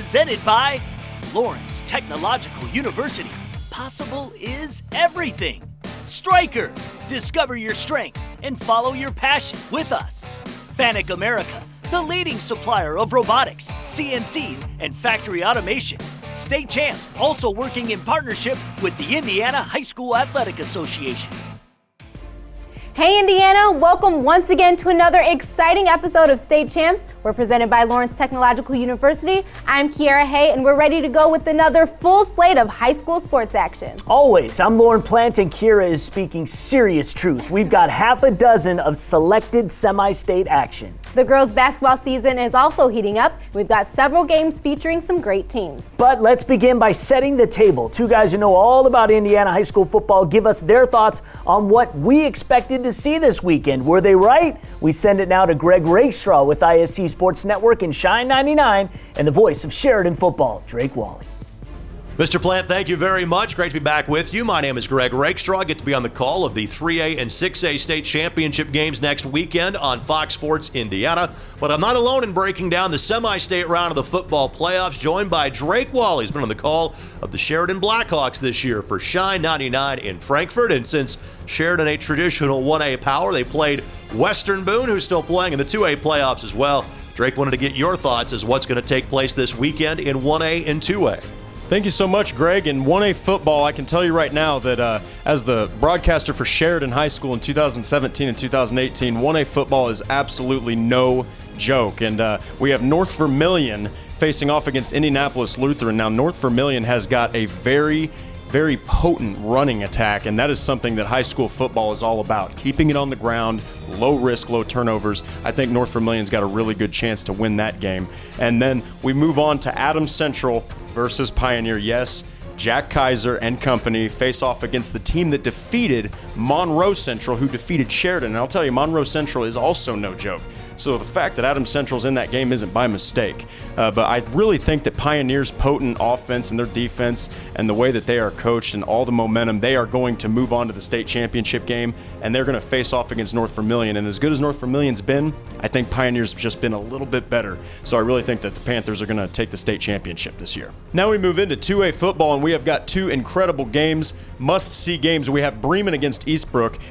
presented by Lawrence Technological University. Possible is everything. Stryker, discover your strengths and follow your passion with us. Fanuc America, the leading supplier of robotics, CNCs, and factory automation. State Champs, also working in partnership with the Indiana High School Athletic Association. Hey Indiana, welcome once again to another exciting episode of State Champs. We're presented by Lawrence Technological University. I'm Kiara Hay, and we're ready to go with another full slate of high school sports action. Always, I'm Lauren Plant, and Kiara is speaking serious truth. We've got half a dozen of selected semi-state action. The girls' basketball season is also heating up. We've got several games featuring some great teams. But let's begin by setting the table. Two guys who know all about Indiana high school football give us their thoughts on what we expected to see this weekend. Were they right? We send it now to Greg Rakestraw with ISC Sports Network and Shine 99 and the voice of Sheridan football, Drake Wally. Mr. Plant, thank you very much. Great to be back with you. My name is Greg Rakestraw. I get to be on the call of the 3A and 6A state championship games next weekend on Fox Sports Indiana. But I'm not alone in breaking down the semi-state round of the football playoffs, joined by Drake Wally. He's been on the call of the Sheridan Blackhawks this year for Shine 99 in Frankfort. And since Sheridan a traditional 1A power, they played Western Boone, who's still playing in the 2A playoffs as well. Drake, wanted to get your thoughts as what's going to take place this weekend in 1A and 2A. Thank you so much, Greg. In 1A football, I can tell you right now that as the broadcaster for Sheridan High School in 2017 and 2018, 1A football is absolutely no joke. And we have North Vermilion facing off against Indianapolis Lutheran. Now, North Vermilion has got a very potent running attack, and that is something that high school football is all about. Keeping it on the ground, low risk, low turnovers. I think North Vermilion's got a really good chance to win that game. And then we move on to Adams Central versus Pioneer. Yes, Jack Kaiser and company face off against the team that defeated Monroe Central, who defeated Sheridan. And I'll tell you, Monroe Central is also no joke. So the fact that Adams Central's in that game isn't by mistake. But I really think that Pioneer's potent offense and their defense and the way that they are coached and all the momentum, they are going to move on to the state championship game, and they're going to face off against North Vermilion. And as good as North Vermilion's been, I think Pioneer's just been a little bit better. So I really think that the Panthers are going to take the state championship this year. Now we move into 2A football, and we have got two incredible games, must-see games. We have Bremen against Eastbrook.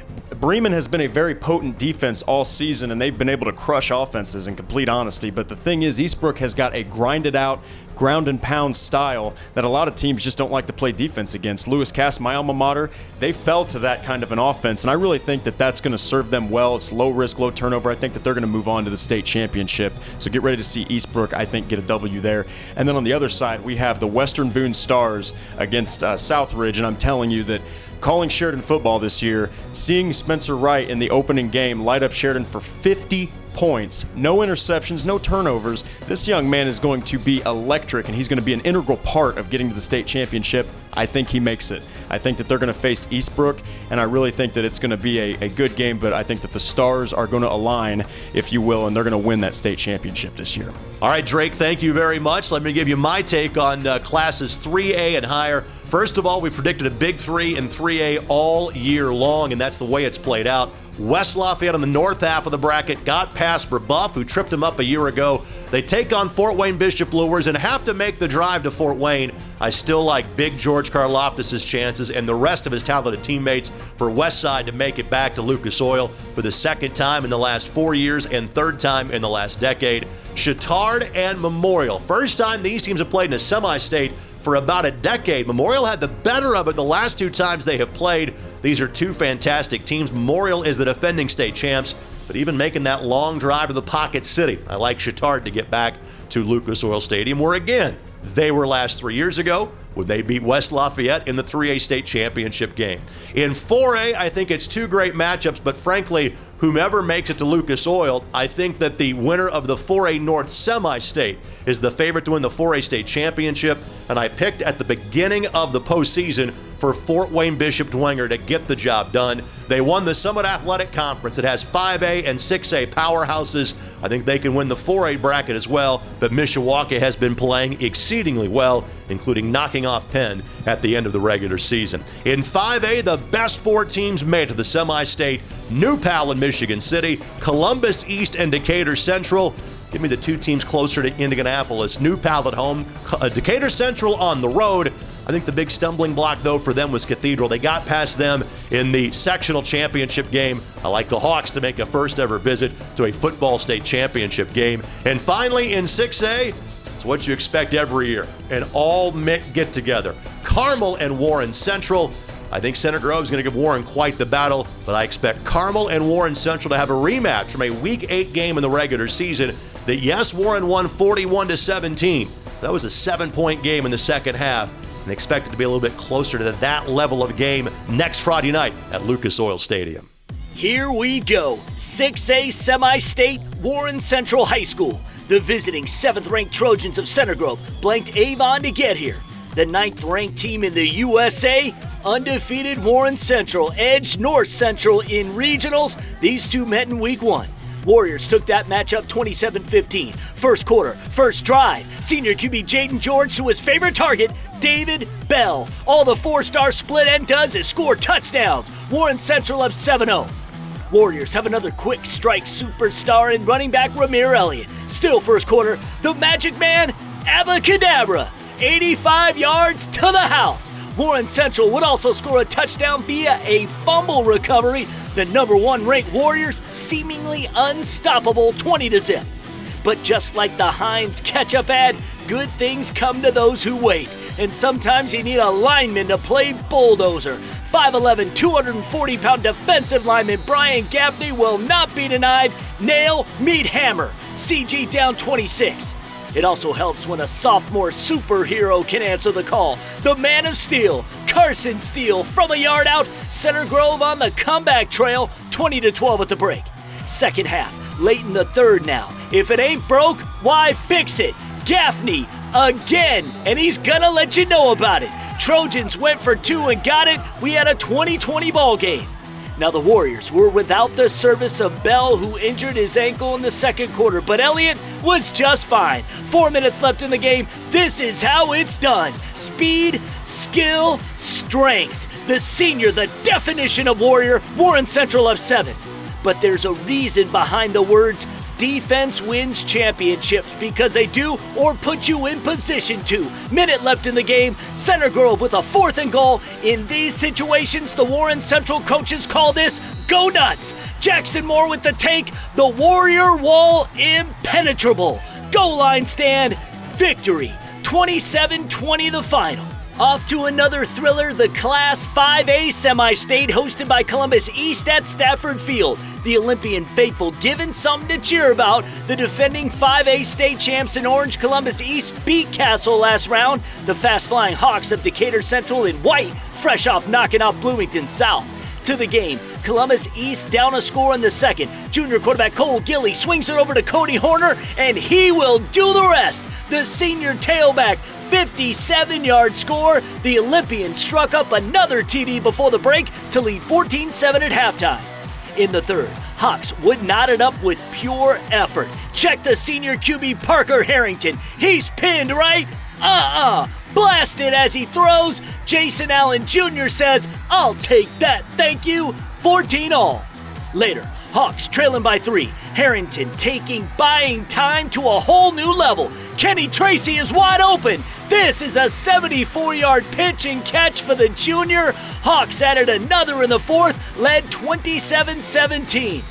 Bremen has been a very potent defense all season, and they've been able to crush offenses in complete honesty. But the thing is, Eastbrook has got a grinded-out, ground-and-pound style that a lot of teams just don't like to play defense against. Lewis Cass, my alma mater, they fell to that kind of an offense, and I really think that that's going to serve them well. It's low risk, low turnover. I think that they're going to move on to the state championship. So get ready to see Eastbrook, I think, get a W there. And then on the other side, we have the Western Boone Stars against Southridge, and I'm telling you that calling Sheridan football this year, seeing Spencer Wright in the opening game light up Sheridan for 50 points, no interceptions, no turnovers. This young man is going to be electric, and he's going to be an integral part of getting to the state championship. I think he makes it. I think that they're going to face Eastbrook, and I really think that it's going to be a good game, but I think that the stars are going to align, if you will, and they're going to win that state championship this year. All right, Drake, thank you very much. Let me give you my take on classes 3A and higher. First of all, we predicted a big 3 and 3A all year long, and that's the way it's played out. West Lafayette on the north half of the bracket got past Brebeuf, who tripped them up a year ago. They take on Fort Wayne Bishop Luers and have to make the drive to Fort Wayne. I still like Big George Karloftis' chances and the rest of his talented teammates for Westside to make it back to Lucas Oil for the second time in the last 4 years and third time in the last decade. Chittard and Memorial. First time these teams have played in a semi-state for about a decade. Memorial had the better of it the last two times they have played. These are two fantastic teams. Memorial is the defending state champs, but even making that long drive to the Pocket City, I like Chittard to get back to Lucas Oil Stadium, where again, they were last 3 years ago when they beat West Lafayette in the 3A state championship game. In 4A, I think it's two great matchups, but frankly, whomever makes it to Lucas Oil, I think that the winner of the 4A North semi-state is the favorite to win the 4A state championship, and I picked at the beginning of the postseason for Fort Wayne Bishop Dwenger to get the job done. They won the Summit Athletic Conference. It has 5A and 6A powerhouses. I think they can win the 4A bracket as well, but Mishawaka has been playing exceedingly well, including knocking off Penn at the end of the regular season. In 5A, the best four teams made it to the semi-state. New Pal in Michigan City, Columbus East and Decatur Central. Give me the two teams closer to Indianapolis. New Pal at home, Decatur Central on the road. I think the big stumbling block, though, for them was Cathedral. They got past them in the sectional championship game. I like the Hawks to make a first-ever visit to a football state championship game. And finally, in 6A, it's what you expect every year, an all-MIC get-together. Carmel and Warren Central. I think Center Grove is going to give Warren quite the battle, but I expect Carmel and Warren Central to have a rematch from a Week 8 game in the regular season that, yes, Warren won 41-17. That was a 7-point game in the second half, and expect it to be a little bit closer to that level of game next Friday night at Lucas Oil Stadium. Here we go. 6A semi-state, Warren Central High School. The visiting 7th-ranked Trojans of Center Grove blanked Avon to get here. The 9th-ranked team in the USA, undefeated Warren Central, edged North Central in regionals. These two met in Week 1. Warriors took that matchup 27-15. First quarter, first drive. Senior QB Jaden George to his favorite target, David Bell. All the 4-star split end does is score touchdowns. Warren Central up 7-0. Warriors have another quick strike superstar in running back Ramir Elliott. Still first quarter, the Magic Man, Abacadabra. 85 yards to the house. Warren Central would also score a touchdown via a fumble recovery. The number 1 ranked Warriors seemingly unstoppable 20-0. But just like the Heinz ketchup ad, good things come to those who wait. And sometimes you need a lineman to play bulldozer. 5'11", 240-pound defensive lineman Brian Gaffney will not be denied. Nail, meet hammer. CG down 26. It also helps when a sophomore superhero can answer the call. The Man of Steel, Carson Steele, from a yard out. Center Grove on the comeback trail, 20-12 at the break. Second half, late in the third now. If it ain't broke, why fix it? Gaffney again, and he's gonna let you know about it. Trojans went for 2 and got it. We had a 20-20 ball game. Now the Warriors were without the service of Bell, who injured his ankle in the second quarter, but Elliott was just fine. 4 minutes left in the game. This is how it's done. Speed, skill, strength. The senior, the definition of Warrior. Warren Central up 7. But there's a reason behind the words defense wins championships, because they do or put you in position to. Minute left in the game. Center Grove with a 4th and goal. In these situations, the Warren Central coaches call this go nuts. Jackson Moore with the take. The Warrior wall impenetrable. Goal line stand. Victory. 27-20 the final. Off to another thriller, the Class 5A semi-state hosted by Columbus East at Stafford Field. The Olympian faithful given something to cheer about. The defending 5A state champs in orange, Columbus East, beat Castle last round. The fast-flying Hawks of Decatur Central in white, fresh off knocking out Bloomington South. To the game, Columbus East down a score in the second. Junior quarterback Cole Gilly swings it over to Cody Horner, and he will do the rest. The senior tailback, 57-yard score. The Olympian struck up another TD before the break to lead 14-7 at halftime. In the third, Hawks would knot it up with pure effort. Check the senior QB Parker Harrington. He's pinned, right? Blasted as he throws. Jason Allen Jr. says, "I'll take that, thank you." 14-all. Later, Hawks trailing by 3. Harrington buying time to a whole new level. Kenny Tracy is wide open. This is a 74-yard pitch and catch for the junior. Hawks added another in the fourth, led 27-17.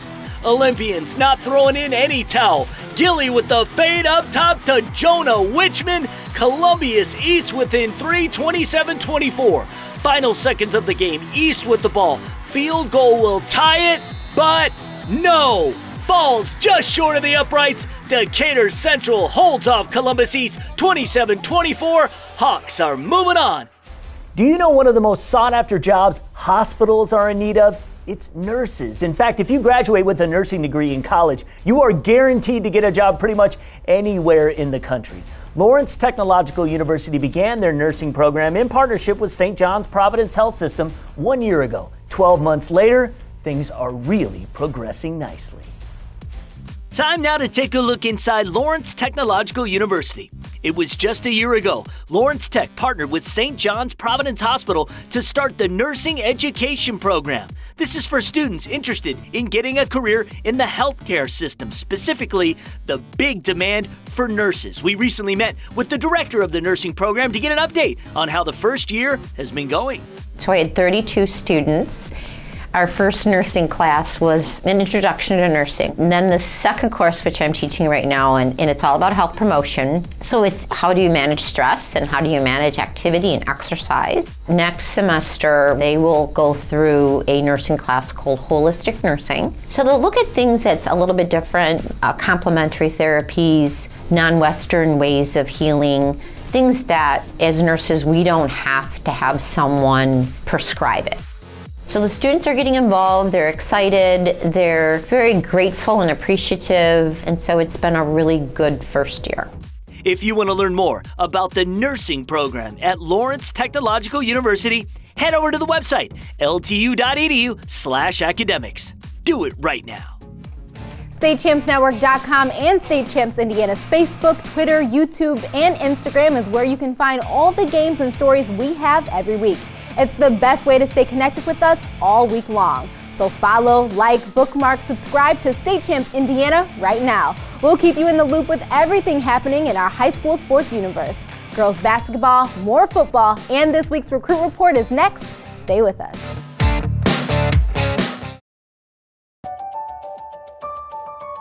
Olympians not throwing in any towel. Gilly with the fade up top to Jonah Witchman. Columbus East within 3, 27-24. Final seconds of the game, East with the ball. Field goal will tie it, but no. Falls just short of the uprights. Decatur Central holds off Columbus East 27-24. Hawks are moving on. Do you know one of the most sought-after jobs hospitals are in need of? It's nurses. In fact, if you graduate with a nursing degree in college, you are guaranteed to get a job pretty much anywhere in the country. Lawrence Technological University began their nursing program in partnership with St. John's Providence Health System 1 year ago. 12 months later, things are really progressing nicely. Time now to take a look inside Lawrence Technological University. It was just a year ago, Lawrence Tech partnered with St. John's Providence Hospital to start the Nursing Education Program. This is for students interested in getting a career in the healthcare system, specifically the big demand for nurses. We recently met with the director of the nursing program to get an update on how the first year has been going. So I had 32 students. Our first nursing class was an introduction to nursing. And then the second course, which I'm teaching right now, and it's all about health promotion. So it's how do you manage stress and how do you manage activity and exercise. Next semester, they will go through a nursing class called holistic nursing. So they'll look at things that's a little bit different, complementary therapies, non-Western ways of healing, things that as nurses we don't have to have someone prescribe it. So the students are getting involved, they're excited, they're very grateful and appreciative, and so it's been a really good first year. If you want to learn more about the nursing program at Lawrence Technological University, head over to the website, ltu.edu/academics. Do it right now. StateChampsNetwork.com and State Champs Indiana's Facebook, Twitter, YouTube, and Instagram is where you can find all the games and stories we have every week. It's the best way to stay connected with us all week long. So follow, like, bookmark, subscribe to State Champs Indiana right now. We'll keep you in the loop with everything happening in our high school sports universe. Girls basketball, more football, and this week's Recruit Report is next. Stay with us.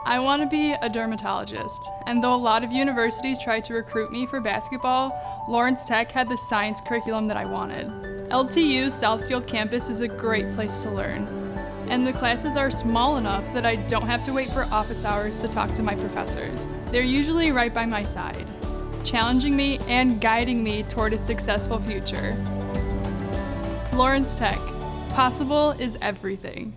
I want to be a dermatologist, and though a lot of universities tried to recruit me for basketball, Lawrence Tech had the science curriculum that I wanted. LTU's Southfield campus is a great place to learn, and the classes are small enough that I don't have to wait for office hours to talk to my professors. They're usually right by my side, challenging me and guiding me toward a successful future. Lawrence Tech, possible is everything.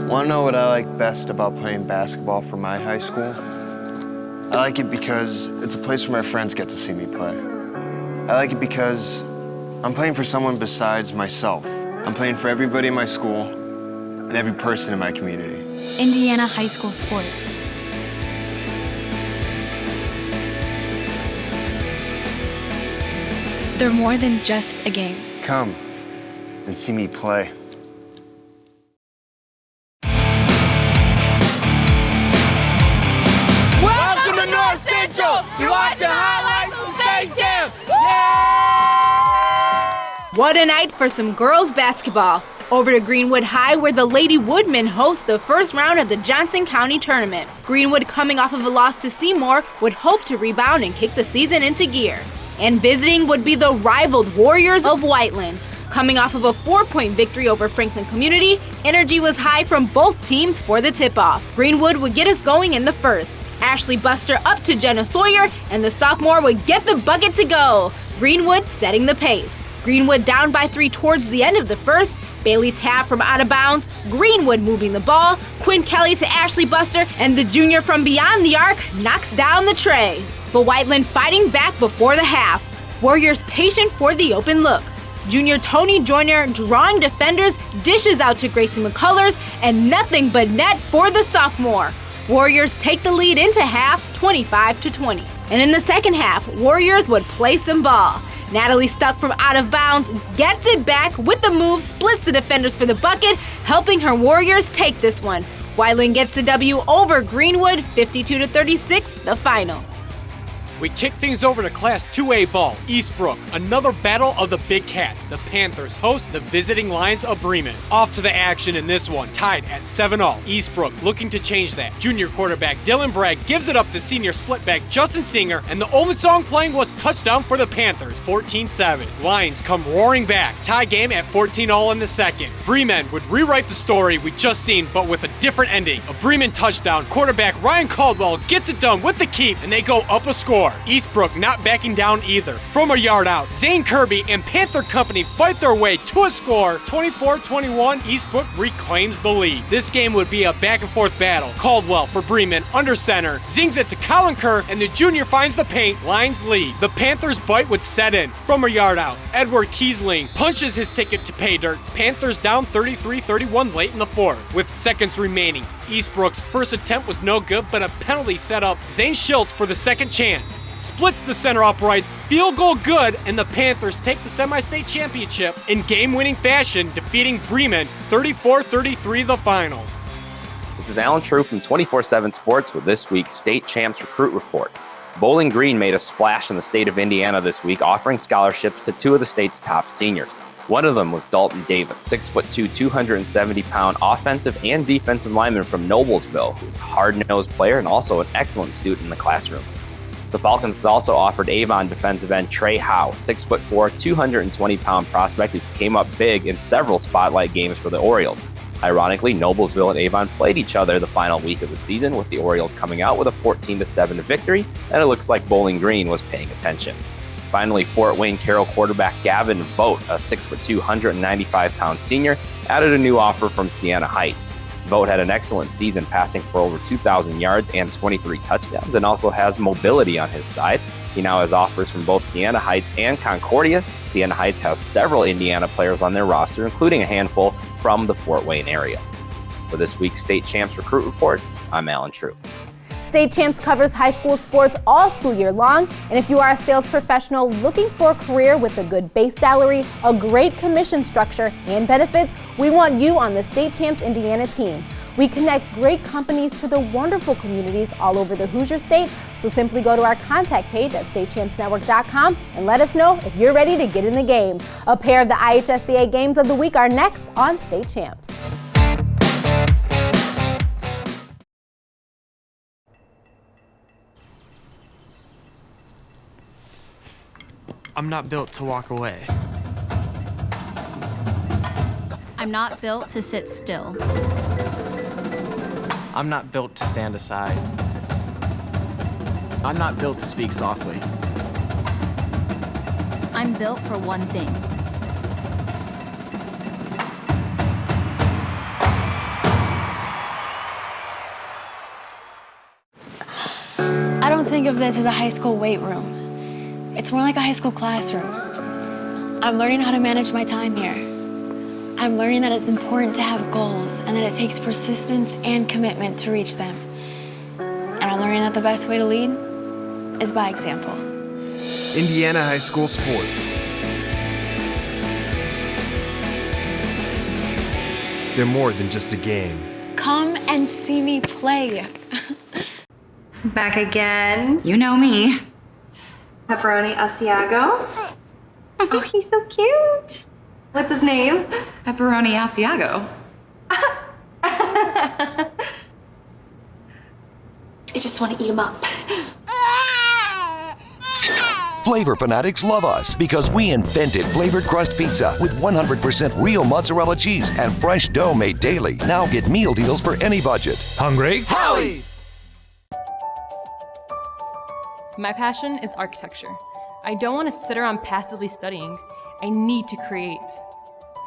Want to know what I like best about playing basketball for my high school? I like it because it's a place where my friends get to see me play. I like it because I'm playing for someone besides myself. I'm playing for everybody in my school and every person in my community. Indiana high school sports. They're more than just a game. Come and see me play. You're watching highlights from State Champs! What a night for some girls basketball. Over to Greenwood High, where the Lady Woodmen host the first round of the Johnson County Tournament. Greenwood, coming off of a loss to Seymour, would hope to rebound and kick the season into gear. And visiting would be the rivaled Warriors of Whiteland. Coming off of a 4-point victory over Franklin Community, energy was high from both teams for the tip-off. Greenwood would get us going in the first. Ashley Buster up to Jenna Sawyer, and the sophomore would get the bucket to go. Greenwood setting the pace. Greenwood down by 3 towards the end of the first. Bailey Tabb from out of bounds. Greenwood moving the ball. Quinn Kelly to Ashley Buster, and the junior from beyond the arc knocks down the tray. But Whiteland fighting back before the half. Warriors patient for the open look. Junior Tony Joyner drawing defenders, dishes out to Gracie McCullers, and nothing but net for the sophomore. Warriors take the lead into half, 25-20. And in the second half, Warriors would play some ball. Natalie Stuck from out of bounds gets it back with the move, splits the defenders for the bucket, helping her Warriors take this one. Whiteland gets the W over Greenwood, 52-36, the final. We kick things over to Class 2A ball. Eastbrook, another battle of the Big Cats. The Panthers host the visiting Lions of Bremen. Off to the action in this one, tied at 7-all. Eastbrook looking to change that. Junior quarterback Dylan Bragg gives it up to senior splitback Justin Singer, and the only song playing was touchdown for the Panthers, 14-7. Lions come roaring back. Tie game at 14-all in the second. Bremen would rewrite the story we just seen, but with a different ending. A Bremen touchdown. Quarterback Ryan Caldwell gets it done with the keep, and they go up a score. Eastbrook not backing down either. From a yard out, Zane Kirby and Panther Company fight their way to a score. 24-21, Eastbrook reclaims the lead. This game would be a back-and-forth battle. Caldwell for Bremen, under center, zings it to Colin Kerr, and the junior finds the paint. Lions lead. The Panthers' bite would set in. From a yard out, Edward Kiesling punches his ticket to pay dirt. Panthers down 33-31 late in the fourth. With seconds remaining, Eastbrook's first attempt was no good, but a penalty set up Zane Schultz for the second chance. Splits the center uprights, field goal good, and the Panthers take the semi-state championship in game-winning fashion, defeating Bremen 34-33 the final. This is Alan True from 24/7 Sports with this week's State Champs Recruit Report. Bowling Green made a splash in the state of Indiana this week, offering scholarships to two of the state's top seniors. One of them was Dalton Davis, 6'2", 270-pound offensive and defensive lineman from Noblesville, who's a hard-nosed player and also an excellent student in the classroom. The Falcons also offered Avon defensive end Trey Howe, 6'4", 220-pound prospect who came up big in several spotlight games for the Orioles. Ironically, Noblesville and Avon played each other the final week of the season, with the Orioles coming out with a 14-7 victory, and it looks like Bowling Green was paying attention. Finally, Fort Wayne Carroll quarterback Gavin Vogt, a 6'2", 195-pound senior, added a new offer from Siena Heights. Vogt had an excellent season, passing for over 2,000 yards and 23 touchdowns, and also has mobility on his side. He now has offers from both Siena Heights and Concordia. Siena Heights has several Indiana players on their roster, including a handful from the Fort Wayne area. For this week's State Champs Recruit Report, I'm Alan True. State Champs covers high school sports all school year long, and if you are a sales professional looking for a career with a good base salary, a great commission structure, and benefits, we want you on the State Champs Indiana team. We connect great companies to the wonderful communities all over the Hoosier State, so simply go to our contact page at statechampsnetwork.com and let us know if you're ready to get in the game. A pair of the IHSCA games of the week are next on State Champs. I'm not built to walk away. I'm not built to sit still. I'm not built to stand aside. I'm not built to speak softly. I'm built for one thing. I don't think of this as a high school weight room. It's more like a high school classroom. I'm learning how to manage my time here. I'm learning that it's important to have goals and that it takes persistence and commitment to reach them. And I'm learning that the best way to lead is by example. Indiana high school sports. They're more than just a game. Come and see me play. Back again. You know me. Pepperoni Asiago. Oh, he's so cute. What's his name? Pepperoni Asiago. I just want to eat him up. Flavor fanatics love us because we invented flavored crust pizza with 100% real mozzarella cheese and fresh dough made daily. Now get meal deals for any budget. Hungry? Howie's! My passion is architecture. I don't want to sit around passively studying. I need to create.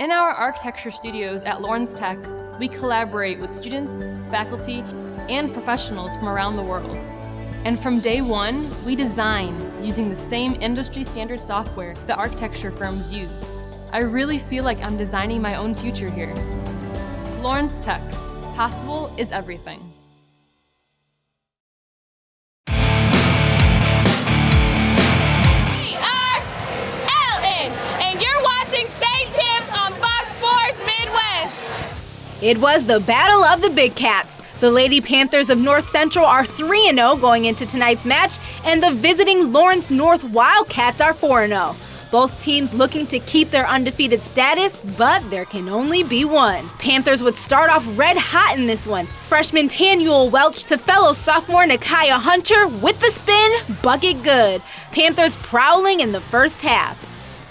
In our architecture studios at Lawrence Tech, we collaborate with students, faculty, and professionals from around the world. And from day one, we design using the same industry standard software that architecture firms use. I really feel like I'm designing my own future here. Lawrence Tech, possible is everything. It was the battle of the Big Cats. The Lady Panthers of North Central are 3-0 going into tonight's match, and the visiting Lawrence North Wildcats are 4-0. Both teams looking to keep their undefeated status, but there can only be one. Panthers would start off red hot in this one. Freshman Tanuel Welch to fellow sophomore Nakaya Hunter with the spin, bucket good. Panthers prowling in the first half.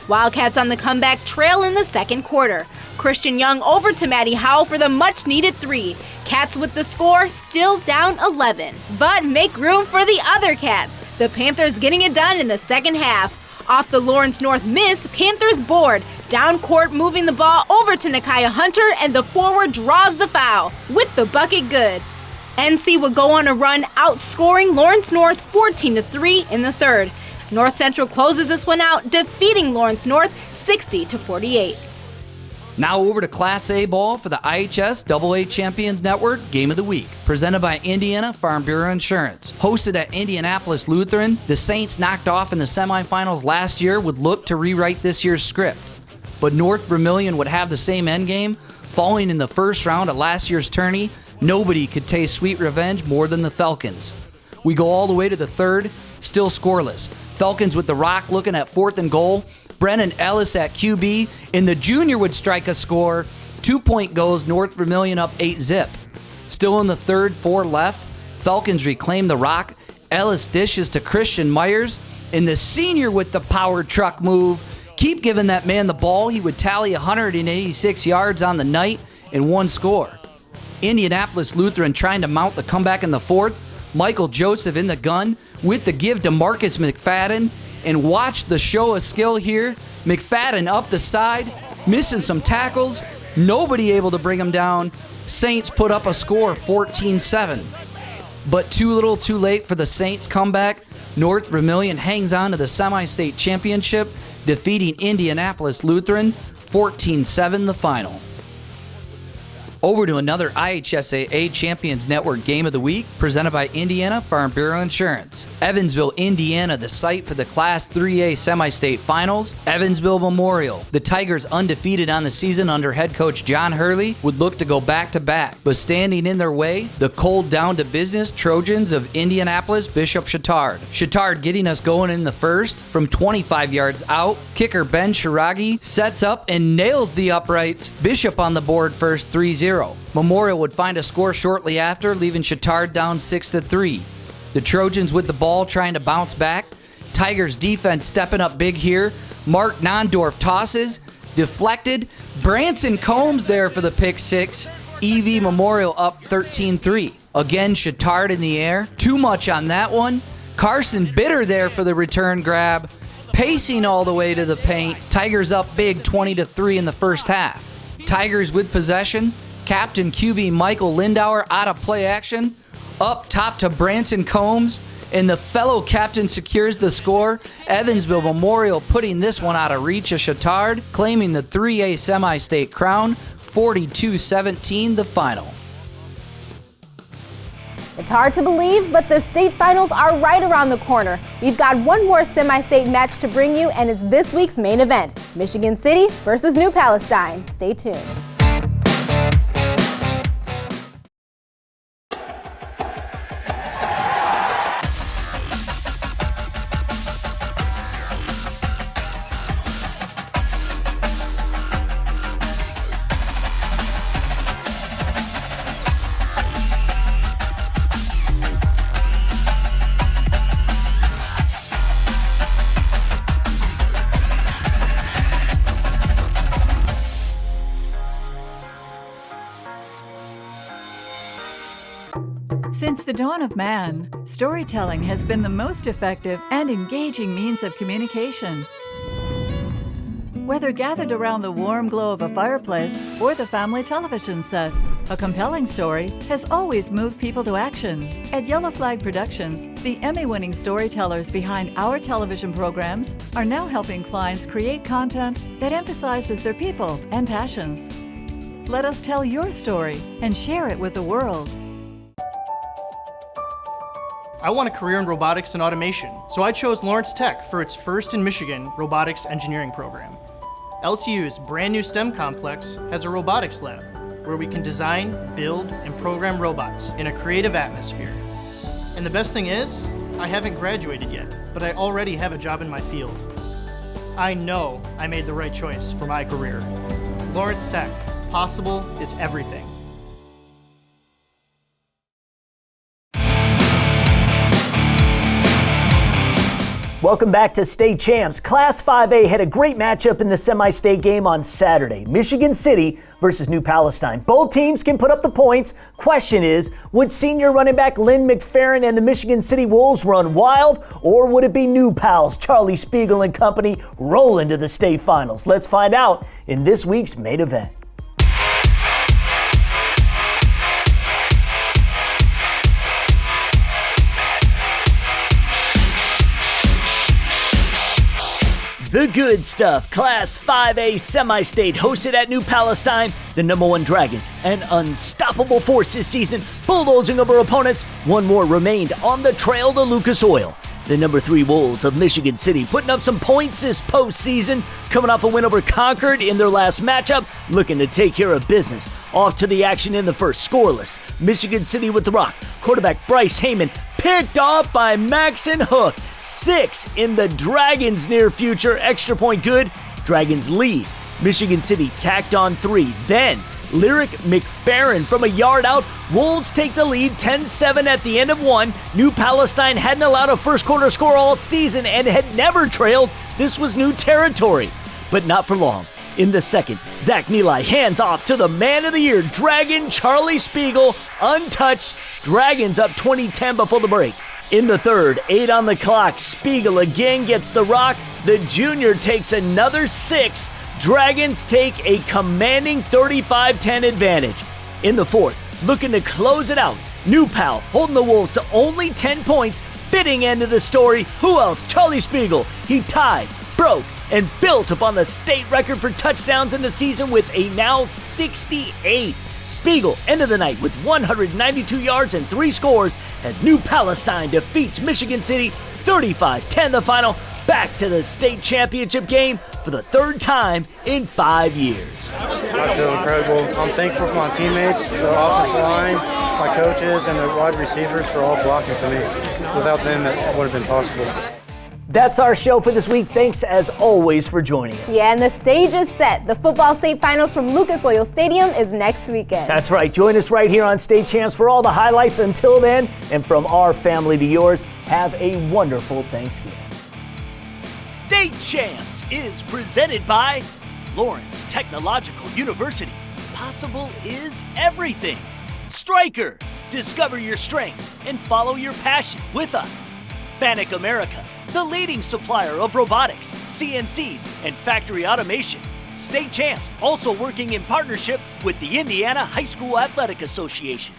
Wildcats on the comeback trail in the second quarter. Christian Young over to Maddie Howe for the much-needed 3. Cats with the score, still down 11. But make room for the other Cats. The Panthers getting it done in the second half. Off the Lawrence North miss, Panthers board. Down court, moving the ball over to Nakaya Hunter, and the forward draws the foul, with the bucket good. NC would go on a run, outscoring Lawrence North 14-3 in the third. North Central closes this one out, defeating Lawrence North 60-48. Now over to Class A ball for the IHS AA Champions Network Game of the Week, presented by Indiana Farm Bureau Insurance. Hosted at Indianapolis Lutheran, the Saints, knocked off in the semifinals last year, would look to rewrite this year's script. But North Vermilion would have the same endgame. Falling in the first round at last year's tourney, nobody could taste sweet revenge more than the Falcons. We go all the way to the third, still scoreless. Falcons with the rock looking at 4th and goal. Brennan Ellis at QB, and the junior would strike a score. 2-point goes, North Vermilion up 8-zip. Still in the third, 4 left. Falcons reclaim the rock. Ellis dishes to Christian Myers, and the senior with the power truck move. Keep giving that man the ball. He would tally 186 yards on the night and 1 score. Indianapolis Lutheran trying to mount the comeback in the fourth. Michael Joseph in the gun with the give to Marcus McFadden. And watch the show of skill here. McFadden up the side, missing some tackles. Nobody able to bring him down. Saints put up a score, 14-7. But too little too late for the Saints comeback. North Vermilion hangs on to the semi-state championship, defeating Indianapolis Lutheran, 14-7 the final. Over to another IHSAA Champions Network Game of the Week, presented by Indiana Farm Bureau Insurance. Evansville, Indiana, the site for the Class 3A Semi-State Finals. Evansville Memorial. The Tigers, undefeated on the season under head coach John Hurley, would look to go back-to-back. But standing in their way, the cold down-to-business Trojans of Indianapolis Bishop Chittard. Chittard getting us going in the first from 25 yards out. Kicker Ben Shiragi sets up and nails the uprights. Bishop on the board first, 3-0. Memorial would find a score shortly after, leaving Chittard down 6-3. The Trojans with the ball trying to bounce back. Tigers defense stepping up big here. Mark Nondorf tosses, deflected. Branson Combs there for the pick 6. EV Memorial up 13-3. Again, Chittard in the air. Too much on that one. Carson Bitter there for the return grab. Pacing all the way to the paint. Tigers up big 20-3 in the first half. Tigers with possession. Captain QB Michael Lindauer out of play action. Up top to Branson Combs, and the fellow captain secures the score. Evansville Memorial putting this one out of reach of Chittard, claiming the 3A semi-state crown, 42-17 the final. It's hard to believe, but the state finals are right around the corner. We've got one more semi-state match to bring you, and it's this week's main event, Michigan City versus New Palestine. Stay tuned. Since the dawn of man, storytelling has been the most effective and engaging means of communication. Whether gathered around the warm glow of a fireplace or the family television set, a compelling story has always moved people to action. At Yellow Flag Productions, the Emmy-winning storytellers behind our television programs are now helping clients create content that emphasizes their people and passions. Let us tell your story and share it with the world. I want a career in robotics and automation, so I chose Lawrence Tech for its first in Michigan robotics engineering program. LTU's brand new STEM complex has a robotics lab, where we can design, build, and program robots in a creative atmosphere. And the best thing is, I haven't graduated yet, but I already have a job in my field. I know I made the right choice for my career. Lawrence Tech, possible is everything. Welcome back to State Champs. Class 5A had a great matchup in the semi-state game on Saturday. Michigan City versus New Palestine. Both teams can put up the points. Question is, would senior running back Lynn McFerrin and the Michigan City Wolves run wild, or would it be New Pals, Charlie Spiegel and company, roll into the state finals? Let's find out in this week's main event. The good stuff. Class 5A semi-state hosted at New Palestine. The #1 Dragons, an unstoppable force this season, bulldozing over opponents. One more remained on the trail to Lucas Oil. The #3 Wolves of Michigan City putting up some points this postseason, coming off a win over Concord in their last matchup, looking to take care of business. Off to the action in the first, scoreless. Michigan City with the rock. Quarterback Bryce Heyman picked off by Maxon Hook. 6 in the Dragons' near future. Extra point good. Dragons lead. Michigan City tacked on 3. Then Lyric McFerrin from a yard out. Wolves take the lead 10-7 at the end of 1. New Palestine hadn't allowed a first quarter score all season and had never trailed. This was new territory, but not for long. In the second, Zach Neely hands off to the man of the year, Dragon Charlie Spiegel, untouched. Dragons up 20-10 before the break. In the third, 8 on the clock, Spiegel again gets the rock. The junior takes another 6. Dragons take a commanding 35-10 advantage. In the fourth, looking to close it out, New Pal holding the Wolves to only 10 points. Fitting end of the story. Who else? Charlie Spiegel. He tied, broke, and built upon the state record for touchdowns in the season with a now 68. Spiegel ended the night with 192 yards and 3 scores as New Palestine defeats Michigan City 35-10 the final. Back to the state championship game for the 3rd time in 5 years. I feel incredible. I'm thankful for my teammates, the offensive line, my coaches, and the wide receivers for all blocking for me. Without them, it wouldn't have been possible. That's our show for this week. Thanks as always for joining us. Yeah, and the stage is set. The football state finals from Lucas Oil Stadium is next weekend. That's right. Join us right here on State Champs for all the highlights. Until then, and from our family to yours, have a wonderful Thanksgiving. State Champs is presented by Lawrence Technological University. Possible is everything. Stryker, discover your strengths and follow your passion with us. Fanuc America, the leading supplier of robotics, CNCs, and factory automation. State Champs also working in partnership with the Indiana High School Athletic Association.